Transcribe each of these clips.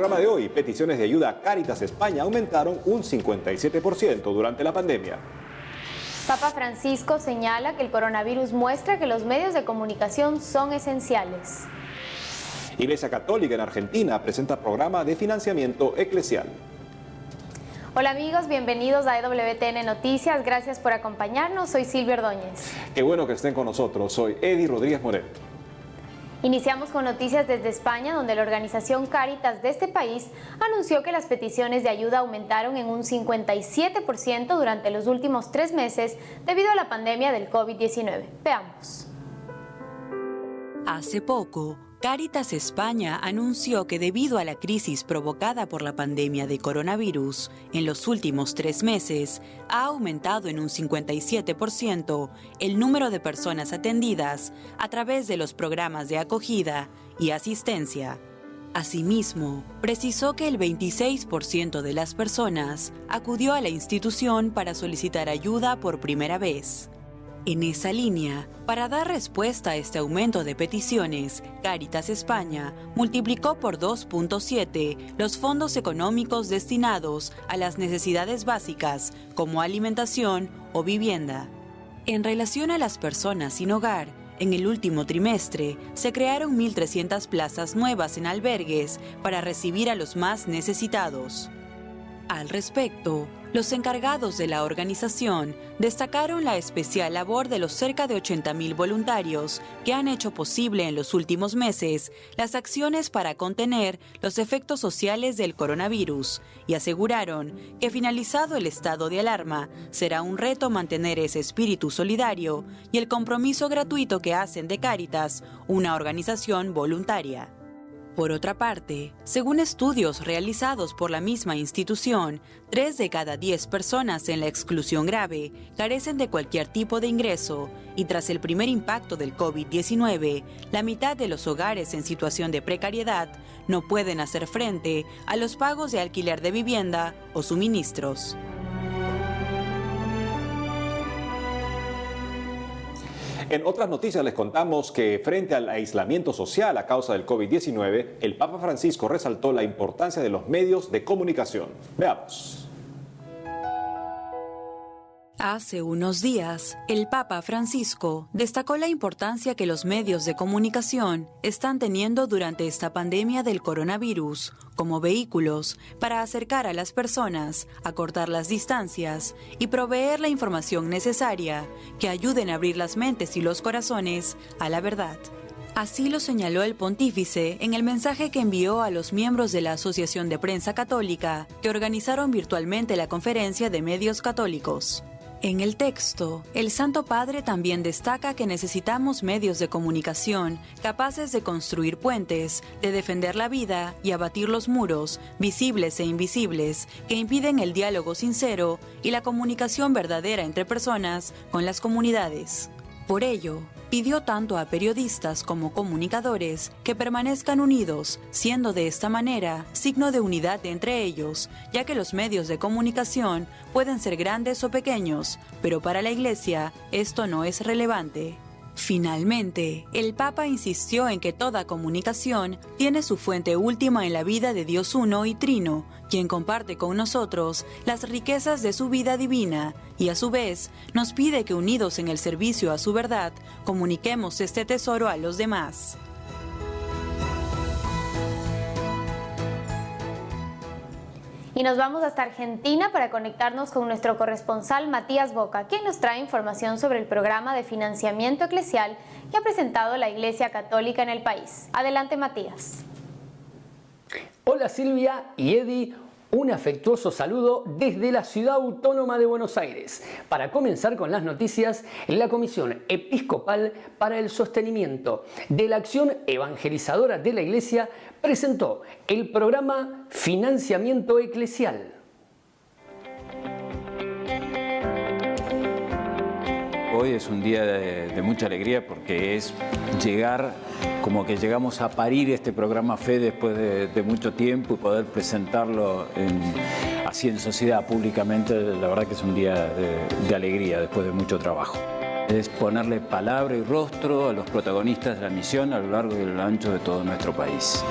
programa de hoy, peticiones de ayuda a Cáritas España aumentaron un 57% durante la pandemia. Papa Francisco señala que el coronavirus muestra que los medios de comunicación son esenciales. Iglesia Católica en Argentina presenta programa de financiamiento eclesial. Hola amigos, bienvenidos a EWTN Noticias. Gracias por acompañarnos. Soy Silvia Ordóñez. Qué bueno que estén con nosotros. Soy Eddie Rodríguez Moreno. Iniciamos con noticias desde España, donde la organización Cáritas de este país anunció que las peticiones de ayuda aumentaron en un 57% durante los últimos 3 meses debido a la pandemia del COVID-19. Veamos. Hace poco, Cáritas España anunció que debido a la crisis provocada por la pandemia de coronavirus, en los últimos 3 meses ha aumentado en un 57% el número de personas atendidas a través de los programas de acogida y asistencia. Asimismo, precisó que el 26% de las personas acudió a la institución para solicitar ayuda por primera vez. En esa línea, para dar respuesta a este aumento de peticiones, Cáritas España multiplicó por 2.7 los fondos económicos destinados a las necesidades básicas como alimentación o vivienda. En relación a las personas sin hogar, en el último trimestre se crearon 1.300 plazas nuevas en albergues para recibir a los más necesitados. Al respecto, los encargados de la organización destacaron la especial labor de los cerca de 80.000 voluntarios que han hecho posible en los últimos meses las acciones para contener los efectos sociales del coronavirus y aseguraron que finalizado el estado de alarma será un reto mantener ese espíritu solidario y el compromiso gratuito que hacen de Cáritas una organización voluntaria. Por otra parte, según estudios realizados por la misma institución, 3 de cada 10 personas en la exclusión grave carecen de cualquier tipo de ingreso y tras el primer impacto del COVID-19, la mitad de los hogares en situación de precariedad no pueden hacer frente a los pagos de alquiler de vivienda o suministros. En otras noticias les contamos que frente al aislamiento social a causa del COVID-19, el Papa Francisco resaltó la importancia de los medios de comunicación. Veamos. Hace unos días, el Papa Francisco destacó la importancia que los medios de comunicación están teniendo durante esta pandemia del coronavirus como vehículos para acercar a las personas, acortar las distancias y proveer la información necesaria que ayuden a abrir las mentes y los corazones a la verdad. Así lo señaló el pontífice en el mensaje que envió a los miembros de la Asociación de Prensa Católica que organizaron virtualmente la Conferencia de Medios Católicos. En el texto, el Santo Padre también destaca que necesitamos medios de comunicación capaces de construir puentes, de defender la vida y abatir los muros, visibles e invisibles, que impiden el diálogo sincero y la comunicación verdadera entre personas con las comunidades. Por ello, pidió tanto a periodistas como comunicadores que permanezcan unidos, siendo de esta manera signo de unidad entre ellos, ya que los medios de comunicación pueden ser grandes o pequeños, pero para la Iglesia esto no es relevante. Finalmente, el Papa insistió en que toda comunicación tiene su fuente última en la vida de Dios Uno y Trino, quien comparte con nosotros las riquezas de su vida divina y a su vez nos pide que unidos en el servicio a su verdad, comuniquemos este tesoro a los demás. Y nos vamos hasta Argentina para conectarnos con nuestro corresponsal Matías Boca, quien nos trae información sobre el programa de financiamiento eclesial que ha presentado la Iglesia Católica en el país. Adelante, Matías. Hola Silvia y Eddie, un afectuoso saludo desde la Ciudad Autónoma de Buenos Aires. Para comenzar con las noticias, la Comisión Episcopal para el Sostenimiento de la Acción Evangelizadora de la Iglesia presentó el programa Financiamiento Eclesial. Hoy es un día de mucha alegría porque es llegar, como que llegamos a parir este programa FE después de mucho tiempo y poder presentarlo así en sociedad públicamente. La verdad que es un día de alegría después de mucho trabajo. Es ponerle palabra y rostro a los protagonistas de la misión a lo largo y a lo ancho de todo nuestro país.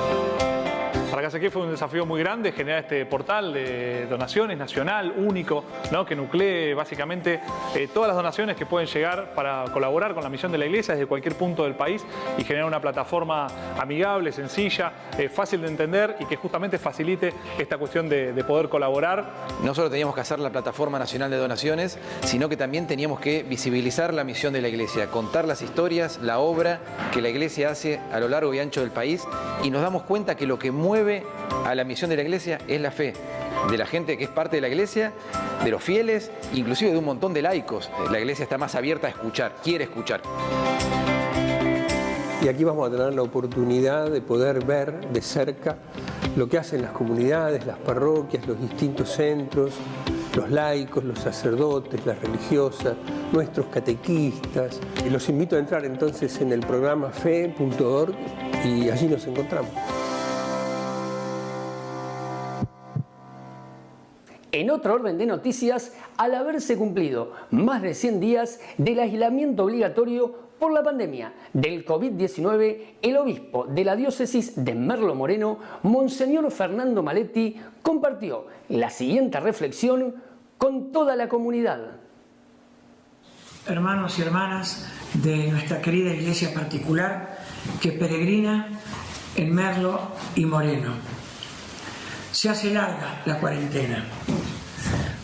Para Casaqué fue un desafío muy grande generar este portal de donaciones nacional, único, ¿no? Que nuclee básicamente todas las donaciones que pueden llegar para colaborar con la misión de la Iglesia desde cualquier punto del país y generar una plataforma amigable, sencilla, fácil de entender y que justamente facilite esta cuestión de poder colaborar. No solo teníamos que hacer la plataforma nacional de donaciones, sino que también teníamos que visibilizar la misión de la Iglesia, contar las historias, la obra que la Iglesia hace a lo largo y ancho del país, y nos damos cuenta que lo que mueve a la misión de la Iglesia es la fe de la gente que es parte de la Iglesia, de los fieles, inclusive de un montón de laicos. La Iglesia está más abierta a escuchar, quiere escuchar. Y aquí vamos a tener la oportunidad de poder ver de cerca lo que hacen las comunidades, las parroquias, los distintos centros, los laicos, los sacerdotes, las religiosas, nuestros catequistas. Y los invito a entrar entonces en el programa fe.org y allí nos encontramos. En otro orden de noticias, al haberse cumplido más de 100 días del aislamiento obligatorio por la pandemia del COVID-19, el obispo de la diócesis de Merlo Moreno, Monseñor Fernando Maletti, compartió la siguiente reflexión con toda la comunidad. Hermanos y hermanas de nuestra querida iglesia particular que peregrina en Merlo y Moreno. Se hace larga la cuarentena.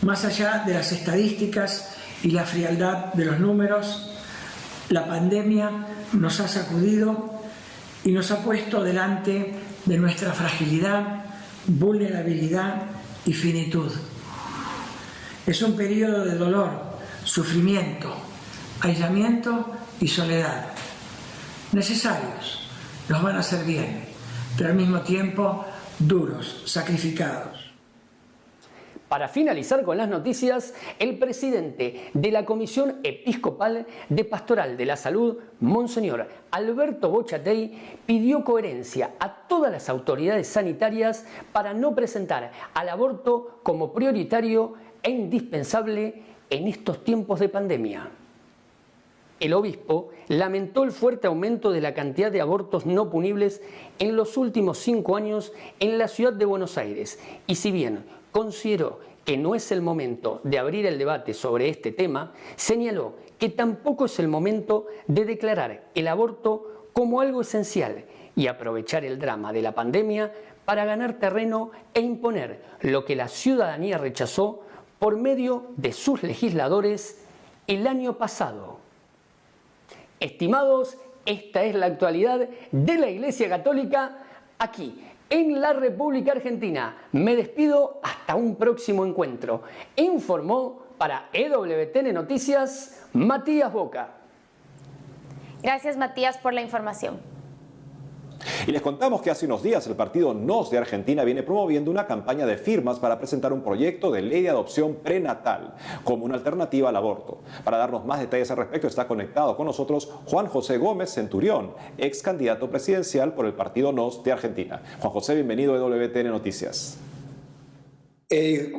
Más allá de las estadísticas y la frialdad de los números, la pandemia nos ha sacudido y nos ha puesto delante de nuestra fragilidad, vulnerabilidad y finitud. Es un periodo de dolor, sufrimiento, aislamiento y soledad. Necesarios, nos van a hacer bien, pero al mismo tiempo duros, sacrificados. Para finalizar con las noticias, el presidente de la Comisión Episcopal de Pastoral de la Salud, Monseñor Alberto Bochatey, pidió coherencia a todas las autoridades sanitarias para no presentar al aborto como prioritario e indispensable en estos tiempos de pandemia. El obispo lamentó el fuerte aumento de la cantidad de abortos no punibles en los últimos 5 años en la ciudad de Buenos Aires y si bien consideró que no es el momento de abrir el debate sobre este tema, señaló que tampoco es el momento de declarar el aborto como algo esencial y aprovechar el drama de la pandemia para ganar terreno e imponer lo que la ciudadanía rechazó por medio de sus legisladores el año pasado. Estimados, esta es la actualidad de la Iglesia Católica aquí en la República Argentina. Me despido hasta un próximo encuentro. Informó para EWTN Noticias Matías Boca. Gracias, Matías, por la información. Y les contamos que hace unos días el partido NOS de Argentina viene promoviendo una campaña de firmas para presentar un proyecto de ley de adopción prenatal como una alternativa al aborto. Para darnos más detalles al respecto está conectado con nosotros Juan José Gómez Centurión, ex candidato presidencial por el partido NOS de Argentina. Juan José, bienvenido a WTN Noticias.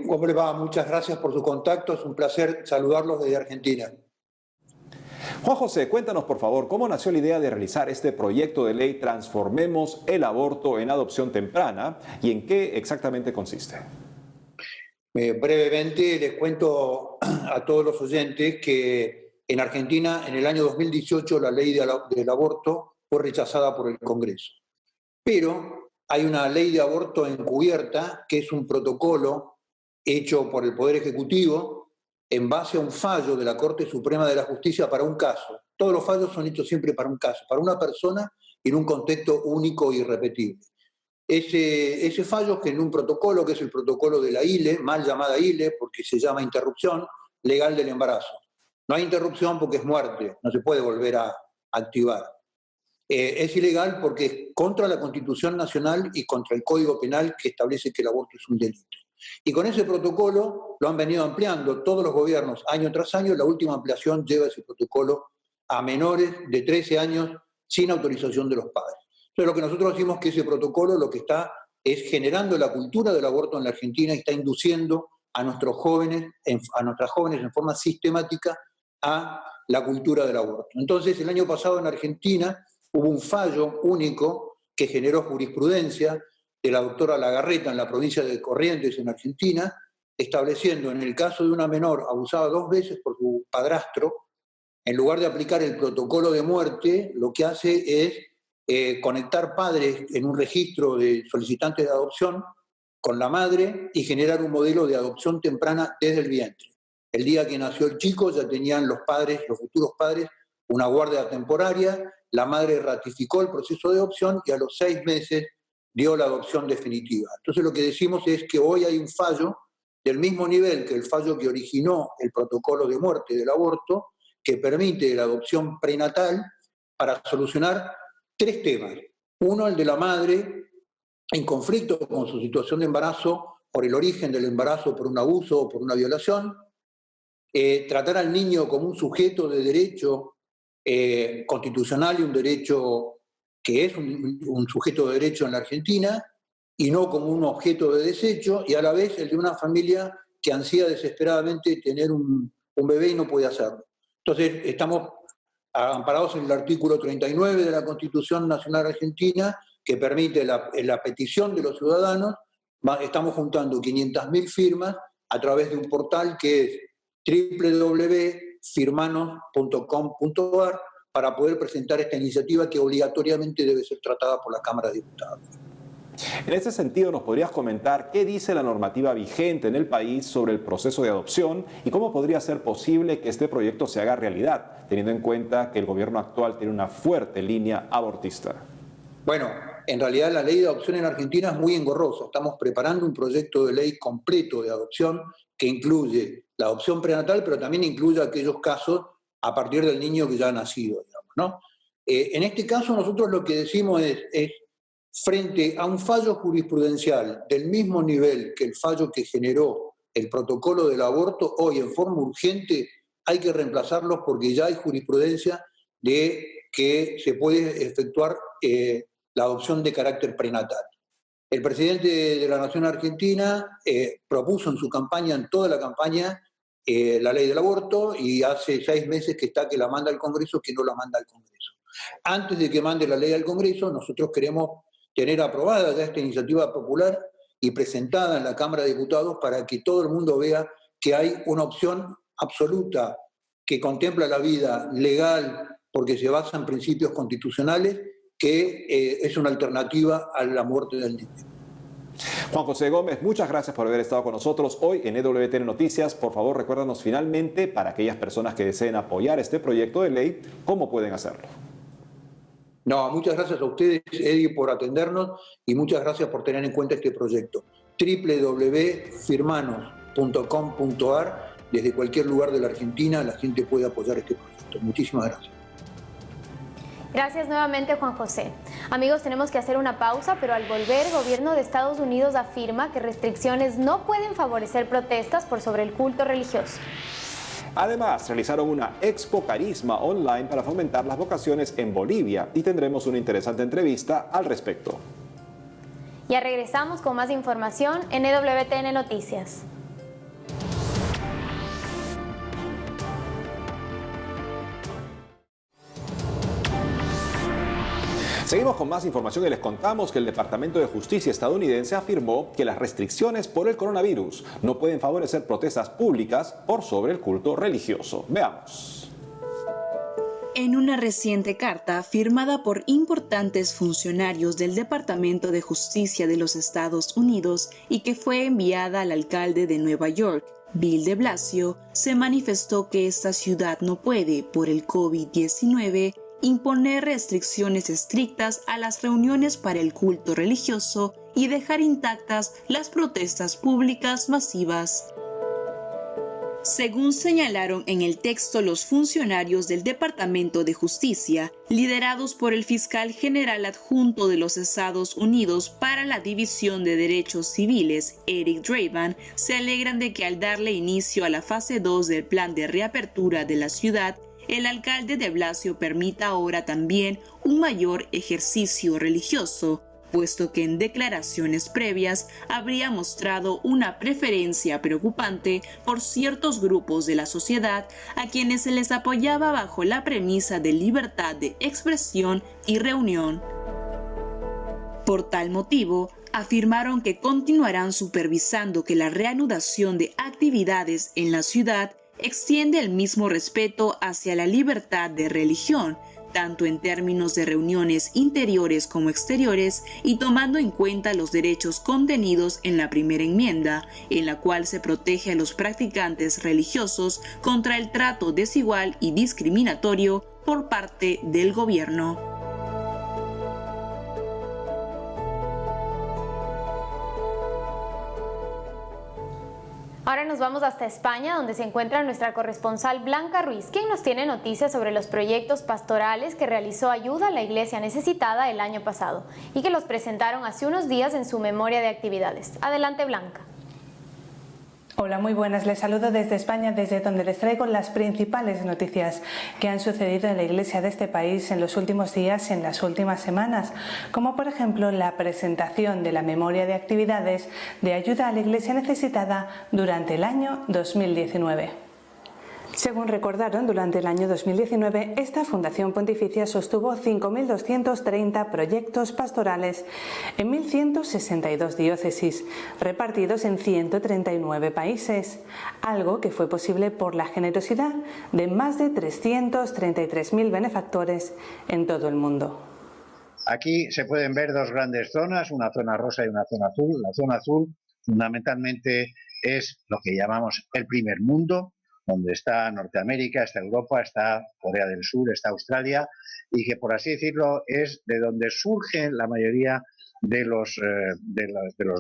¿Cómo le va? Muchas gracias por su contacto. Es un placer saludarlos desde Argentina. Juan José, cuéntanos por favor, ¿cómo nació la idea de realizar este proyecto de ley Transformemos el aborto en adopción temprana y en qué exactamente consiste? Brevemente les cuento a todos los oyentes que en Argentina en el año 2018 la ley del aborto fue rechazada por el Congreso. Pero hay una ley de aborto encubierta que es un protocolo hecho por el Poder Ejecutivo en base a un fallo de la Corte Suprema de la Justicia para un caso. Todos los fallos son hechos siempre para un caso, para una persona y en un contexto único e irrepetible. Ese fallo que en un protocolo, que es el protocolo de la ILE, mal llamada ILE porque se llama interrupción legal del embarazo. No hay interrupción porque es muerte, no se puede volver a activar. Es ilegal porque es contra la Constitución Nacional y contra el Código Penal que establece que el aborto es un delito. Y con ese protocolo lo han venido ampliando todos los gobiernos año tras año. La última ampliación lleva ese protocolo a menores de 13 años sin autorización de los padres. Entonces lo que nosotros decimos que ese protocolo lo que está es generando la cultura del aborto en la Argentina y está induciendo a nuestras jóvenes en forma sistemática a la cultura del aborto. Entonces el año pasado en Argentina hubo un fallo único que generó jurisprudencia de la doctora Lagarreta en la provincia de Corrientes, en Argentina, estableciendo en el caso de una menor abusada 2 veces por su padrastro, en lugar de aplicar el protocolo de muerte, lo que hace es conectar padres en un registro de solicitantes de adopción con la madre y generar un modelo de adopción temprana desde el vientre. El día que nació el chico ya tenían los padres, los futuros padres, una guardia temporaria, la madre ratificó el proceso de adopción y a los 6 meses dio la adopción definitiva. Entonces lo que decimos es que hoy hay un fallo del mismo nivel que el fallo que originó el protocolo de muerte del aborto, que permite la adopción prenatal para solucionar 3 temas. Uno, el de la madre en conflicto con su situación de embarazo por el origen del embarazo, por un abuso o por una violación. Tratar al niño como un sujeto de derecho constitucional y un derecho que es un sujeto de derecho en la Argentina, y no como un objeto de desecho, y a la vez el de una familia que ansía desesperadamente tener un bebé y no puede hacerlo. Entonces estamos amparados en el artículo 39 de la Constitución Nacional Argentina, que permite la petición de los ciudadanos. Estamos juntando 500.000 firmas a través de un portal que es www.firmanos.com.ar para poder presentar esta iniciativa que obligatoriamente debe ser tratada por la Cámara de Diputados. En ese sentido, ¿nos podrías comentar qué dice la normativa vigente en el país sobre el proceso de adopción y cómo podría ser posible que este proyecto se haga realidad, teniendo en cuenta que el gobierno actual tiene una fuerte línea abortista? Bueno, en realidad la ley de adopción en Argentina es muy engorrosa. Estamos preparando un proyecto de ley completo de adopción que incluye la adopción prenatal, pero también incluye aquellos casos a partir del niño que ya ha nacido, digamos, ¿no? En este caso nosotros lo que decimos es frente a un fallo jurisprudencial del mismo nivel que el fallo que generó el protocolo del aborto, hoy en forma urgente hay que reemplazarlos porque ya hay jurisprudencia de que se puede efectuar la adopción de carácter prenatal. El presidente de la Nación Argentina propuso en su campaña, en toda la campaña, la ley del aborto, y hace 6 meses que está que la manda al Congreso, que no la manda al Congreso. Antes de que mande la ley al Congreso, nosotros queremos tener aprobada ya esta iniciativa popular y presentada en la Cámara de Diputados para que todo el mundo vea que hay una opción absoluta que contempla la vida legal porque se basa en principios constitucionales, que es una alternativa a la muerte del niño. Juan José Gómez, muchas gracias por haber estado con nosotros hoy en EWTN Noticias. Por favor, recuérdanos finalmente, para aquellas personas que deseen apoyar este proyecto de ley, ¿cómo pueden hacerlo? No, muchas gracias a ustedes, Eddie, por atendernos y muchas gracias por tener en cuenta este proyecto. www.firmanos.com.ar. Desde cualquier lugar de la Argentina la gente puede apoyar este proyecto. Muchísimas gracias. Gracias nuevamente, Juan José. Amigos, tenemos que hacer una pausa, pero al volver, el gobierno de Estados Unidos afirma que restricciones no pueden favorecer protestas por sobre el culto religioso. Además, realizaron una Expo Carisma online para fomentar las vocaciones en Bolivia y tendremos una interesante entrevista al respecto. Ya regresamos con más información en EWTN Noticias. Seguimos con más información y les contamos que el Departamento de Justicia estadounidense afirmó que las restricciones por el coronavirus no pueden favorecer protestas públicas por sobre el culto religioso. Veamos. En una reciente carta firmada por importantes funcionarios del Departamento de Justicia de los Estados Unidos y que fue enviada al alcalde de Nueva York, Bill de Blasio, se manifestó que esta ciudad no puede, por el COVID-19, imponer restricciones estrictas a las reuniones para el culto religioso y dejar intactas las protestas públicas masivas. Según señalaron en el texto los funcionarios del Departamento de Justicia, liderados por el fiscal general adjunto de los Estados Unidos para la División de Derechos Civiles, Eric Draven, se alegran de que al darle inicio a la fase 2 del plan de reapertura de la ciudad, el alcalde de Blasio permita ahora también un mayor ejercicio religioso, puesto que en declaraciones previas habría mostrado una preferencia preocupante por ciertos grupos de la sociedad a quienes se les apoyaba bajo la premisa de libertad de expresión y reunión. Por tal motivo, afirmaron que continuarán supervisando que la reanudación de actividades en la ciudad extiende el mismo respeto hacia la libertad de religión, tanto en términos de reuniones interiores como exteriores, y tomando en cuenta los derechos contenidos en la primera enmienda, en la cual se protege a los practicantes religiosos contra el trato desigual y discriminatorio por parte del gobierno. Ahora nos vamos hasta España, donde se encuentra nuestra corresponsal Blanca Ruiz, quien nos tiene noticias sobre los proyectos pastorales que realizó Ayuda a la Iglesia Necesitada el año pasado y que los presentaron hace unos días en su memoria de actividades. Adelante, Blanca. Hola, muy buenas. Les saludo desde España, desde donde les traigo las principales noticias que han sucedido en la Iglesia de este país en los últimos días y en las últimas semanas, como por ejemplo la presentación de la memoria de actividades de Ayuda a la Iglesia Necesitada durante el año 2019. Según recordaron, durante el año 2019, esta Fundación Pontificia sostuvo 5.230 proyectos pastorales en 1.162 diócesis, repartidos en 139 países, algo que fue posible por la generosidad de más de 333.000 benefactores en todo el mundo. Aquí se pueden ver dos grandes zonas, una zona rosa y una zona azul. La zona azul fundamentalmente es lo que llamamos el primer mundo, donde está Norteamérica, está Europa, está Corea del Sur, está Australia, y que, por así decirlo, es de donde surgen la mayoría de los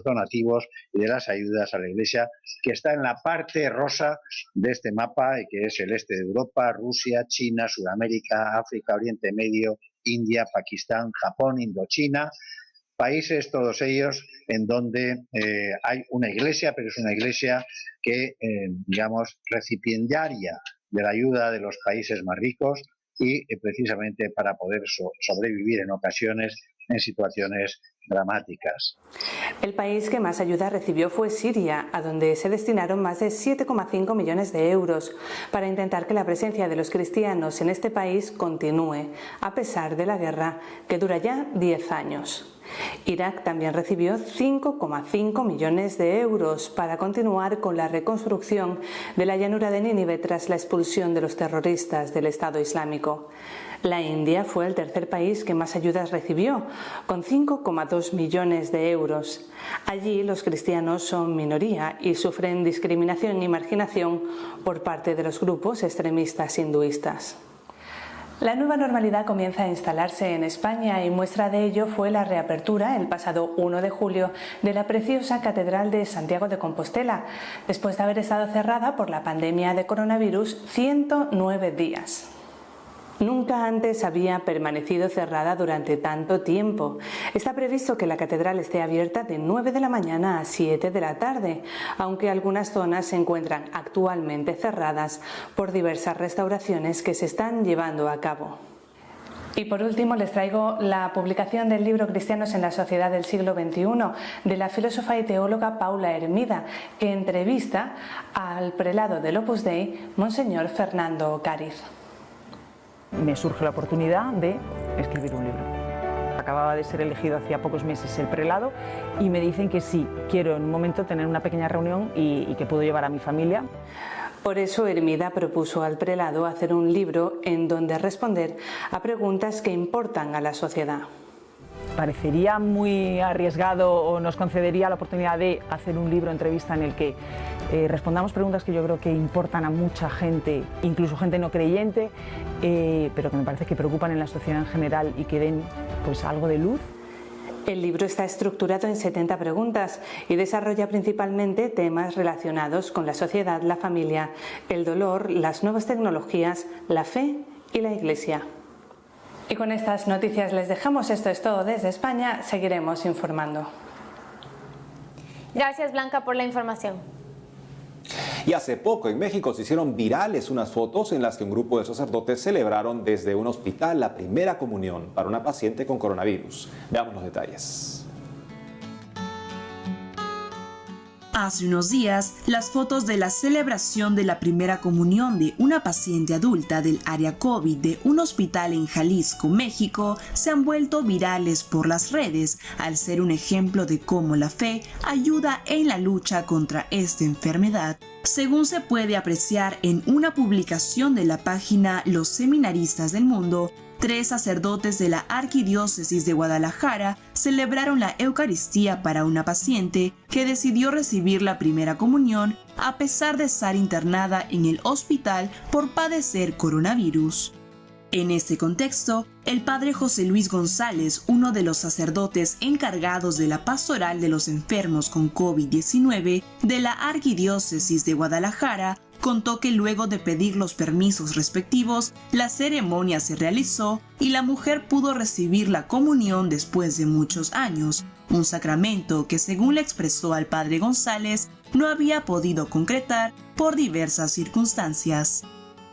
donativos y de las ayudas a la Iglesia, que está en la parte rosa de este mapa, y que es el este de Europa, Rusia, China, Sudamérica, África, Oriente Medio, India, Pakistán, Japón, Indochina, países todos ellos en donde hay una iglesia, pero es una iglesia que, digamos, recipiendaria de la ayuda de los países más ricos y precisamente para poder sobrevivir en ocasiones en situaciones dramáticas. El país que más ayuda recibió fue Siria, a donde se destinaron más de 7,5 millones de euros para intentar que la presencia de los cristianos en este país continúe, a pesar de la guerra que dura ya 10 años. Irak también recibió 5,5 millones de euros para continuar con la reconstrucción de la llanura de Nínive tras la expulsión de los terroristas del Estado Islámico. La India fue el tercer país que más ayudas recibió, con 5,2 millones de euros. Allí los cristianos son minoría y sufren discriminación y marginación por parte de los grupos extremistas hinduistas. La nueva normalidad comienza a instalarse en España y muestra de ello fue la reapertura el pasado 1 de julio de la preciosa Catedral de Santiago de Compostela, después de haber estado cerrada por la pandemia de coronavirus 109 días. Nunca antes había permanecido cerrada durante tanto tiempo. Está previsto que la catedral esté abierta de 9 de la mañana a 7 de la tarde, aunque algunas zonas se encuentran actualmente cerradas por diversas restauraciones que se están llevando a cabo. Y por último les traigo la publicación del libro Cristianos en la Sociedad del Siglo XXI de la filósofa y teóloga Paula Hermida, que entrevista al prelado del Opus Dei, Monseñor Fernando Cáriz. Me surge la oportunidad de escribir un libro. Acababa de ser elegido hacía pocos meses el prelado y me dicen que sí, quiero en un momento tener una pequeña reunión y que puedo llevar a mi familia. Por eso Hermida propuso al prelado hacer un libro en donde responder a preguntas que importan a la sociedad. Parecería muy arriesgado o nos concedería la oportunidad de hacer un libro entrevista en el que respondamos preguntas que yo creo que importan a mucha gente, incluso gente no creyente, pero que me parece que preocupan en la sociedad en general y que den pues algo de luz. El libro está estructurado en 70 preguntas y desarrolla principalmente temas relacionados con la sociedad, la familia, el dolor, las nuevas tecnologías, la fe y la Iglesia. Y con estas noticias les dejamos. Esto es todo desde España. Seguiremos informando. Gracias, Blanca, por la información. Y hace poco en México se hicieron virales unas fotos en las que un grupo de sacerdotes celebraron desde un hospital la primera comunión para una paciente con coronavirus. Veamos los detalles. Hace unos días, las fotos de la celebración de la primera comunión de una paciente adulta del área COVID de un hospital en Jalisco, México, se han vuelto virales por las redes, al ser un ejemplo de cómo la fe ayuda en la lucha contra esta enfermedad. Según se puede apreciar en una publicación de la página Los Seminaristas del Mundo, 3 sacerdotes de la Arquidiócesis de Guadalajara celebraron la Eucaristía para una paciente que decidió recibir la primera comunión a pesar de estar internada en el hospital por padecer coronavirus. En este contexto, el padre José Luis González, uno de los sacerdotes encargados de la pastoral de los enfermos con COVID-19 de la Arquidiócesis de Guadalajara, contó que luego de pedir los permisos respectivos, la ceremonia se realizó y la mujer pudo recibir la comunión después de muchos años, un sacramento que, según le expresó al padre González, no había podido concretar por diversas circunstancias.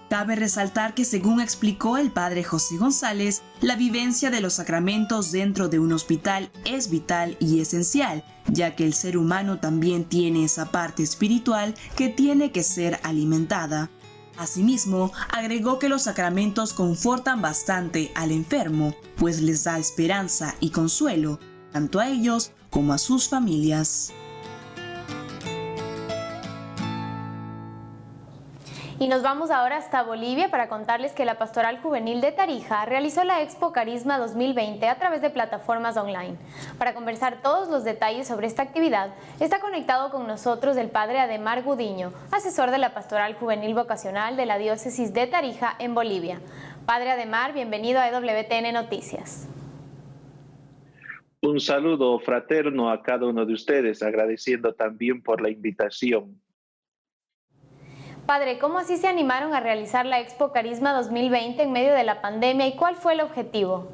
Cabe resaltar que, según explicó el padre José González, la vivencia de los sacramentos dentro de un hospital es vital y esencial, ya que el ser humano también tiene esa parte espiritual que tiene que ser alimentada. Asimismo, agregó que los sacramentos confortan bastante al enfermo, pues les da esperanza y consuelo, tanto a ellos como a sus familias. Y nos vamos ahora hasta Bolivia para contarles que la Pastoral Juvenil de Tarija realizó la Expo Carisma 2020 a través de plataformas online. Para conversar todos los detalles sobre esta actividad, está conectado con nosotros el padre Ademar Gudiño, asesor de la Pastoral Juvenil Vocacional de la Diócesis de Tarija en Bolivia. Padre Ademar, bienvenido a EWTN Noticias. Un saludo fraterno a cada uno de ustedes, agradeciendo también por la invitación. Padre, ¿cómo así se animaron a realizar la Expo Carisma 2020 en medio de la pandemia y cuál fue el objetivo?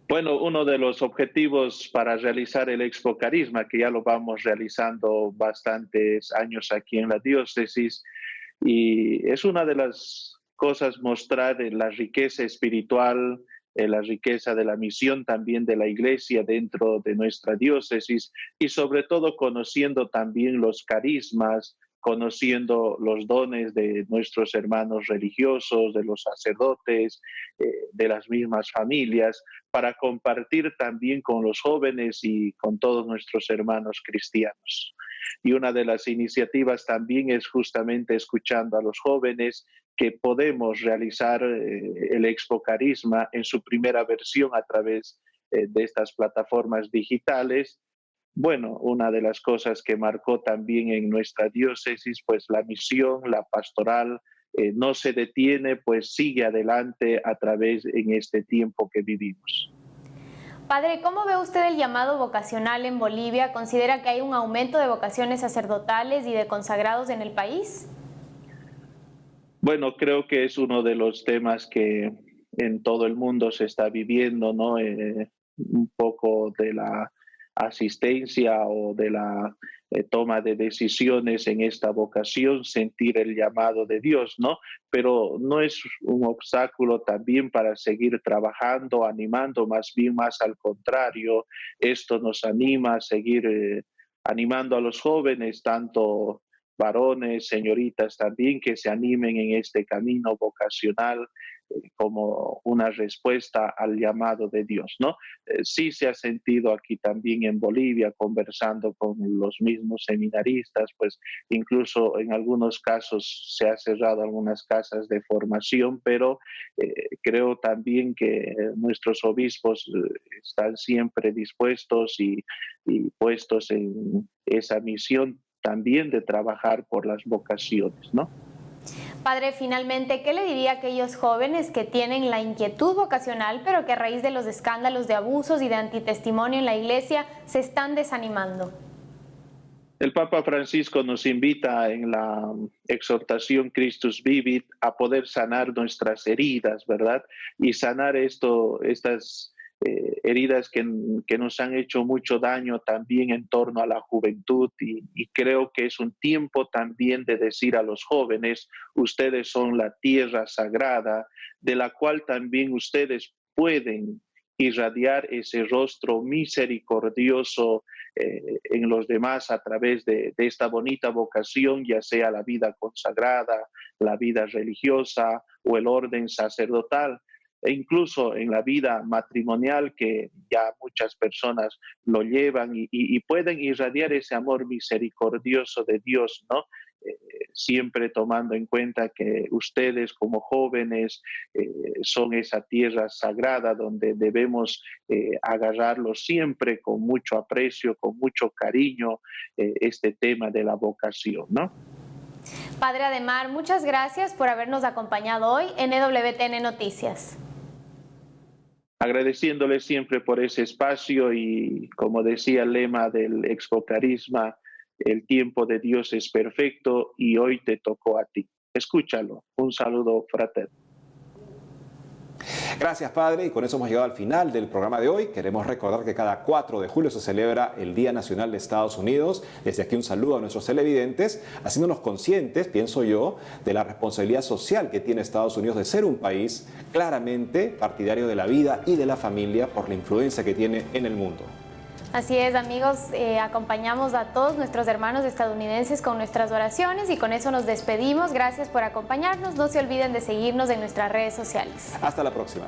Bueno, uno de los objetivos para realizar el Expo Carisma, que ya lo vamos realizando bastantes años aquí en la diócesis, y es una de las cosas mostrar la riqueza espiritual, la riqueza de la misión también de la Iglesia dentro de nuestra diócesis y sobre todo conociendo también los carismas, conociendo los dones de nuestros hermanos religiosos, de los sacerdotes, de las mismas familias, para compartir también con los jóvenes y con todos nuestros hermanos cristianos. Y una de las iniciativas también es justamente escuchando a los jóvenes que podemos realizar el Expo Carisma en su primera versión a través de estas plataformas digitales. Bueno, una de las cosas que marcó también en nuestra diócesis, pues la misión, la pastoral, no se detiene, pues sigue adelante a través en este tiempo que vivimos. Padre, ¿cómo ve usted el llamado vocacional en Bolivia? ¿Considera que hay un aumento de vocaciones sacerdotales y de consagrados en el país? Bueno, creo que es uno de los temas que en todo el mundo se está viviendo, ¿no? Un poco de la asistencia o de la toma de decisiones en esta vocación, sentir el llamado de Dios, ¿no? Pero no es un obstáculo también para seguir trabajando, animando, más bien más al contrario, esto nos anima a seguir animando a los jóvenes, tanto varones, señoritas también, que se animen en este camino vocacional como una respuesta al llamado de Dios, ¿no? Sí se ha sentido aquí también en Bolivia, conversando con los mismos seminaristas, pues incluso en algunos casos se ha cerrado algunas casas de formación, pero creo también que nuestros obispos están siempre dispuestos y puestos en esa misión también de trabajar por las vocaciones, ¿no? Padre, finalmente, ¿qué le diría a aquellos jóvenes que tienen la inquietud vocacional, pero que a raíz de los escándalos de abusos y de antitestimonio en la Iglesia se están desanimando? El Papa Francisco nos invita en la exhortación Christus Vivit a poder sanar nuestras heridas, ¿verdad? Y sanar estas heridas que nos han hecho mucho daño también en torno a la juventud y creo que es un tiempo también de decir a los jóvenes, ustedes son la tierra sagrada de la cual también ustedes pueden irradiar ese rostro misericordioso en los demás a través de esta bonita vocación, ya sea la vida consagrada, la vida religiosa o el orden sacerdotal, e incluso en la vida matrimonial, que ya muchas personas lo llevan y pueden irradiar ese amor misericordioso de Dios, ¿no? Siempre tomando en cuenta que ustedes como jóvenes son esa tierra sagrada donde debemos agarrarlo siempre con mucho aprecio, con mucho cariño, este tema de la vocación, ¿no? Padre Ademar, muchas gracias por habernos acompañado hoy en EWTN Noticias. Agradeciéndole siempre por ese espacio y, como decía el lema del Expo Carisma, el tiempo de Dios es perfecto y hoy te tocó a ti. Escúchalo. Un saludo fraterno. Gracias, Padre, y con eso hemos llegado al final del programa de hoy. Queremos recordar que cada 4 de julio se celebra el Día Nacional de Estados Unidos. Desde aquí un saludo a nuestros televidentes, haciéndonos conscientes, pienso yo, de la responsabilidad social que tiene Estados Unidos de ser un país claramente partidario de la vida y de la familia por la influencia que tiene en el mundo. Así es, amigos, acompañamos a todos nuestros hermanos estadounidenses con nuestras oraciones y con eso nos despedimos. Gracias por acompañarnos. No se olviden de seguirnos en nuestras redes sociales. Hasta la próxima.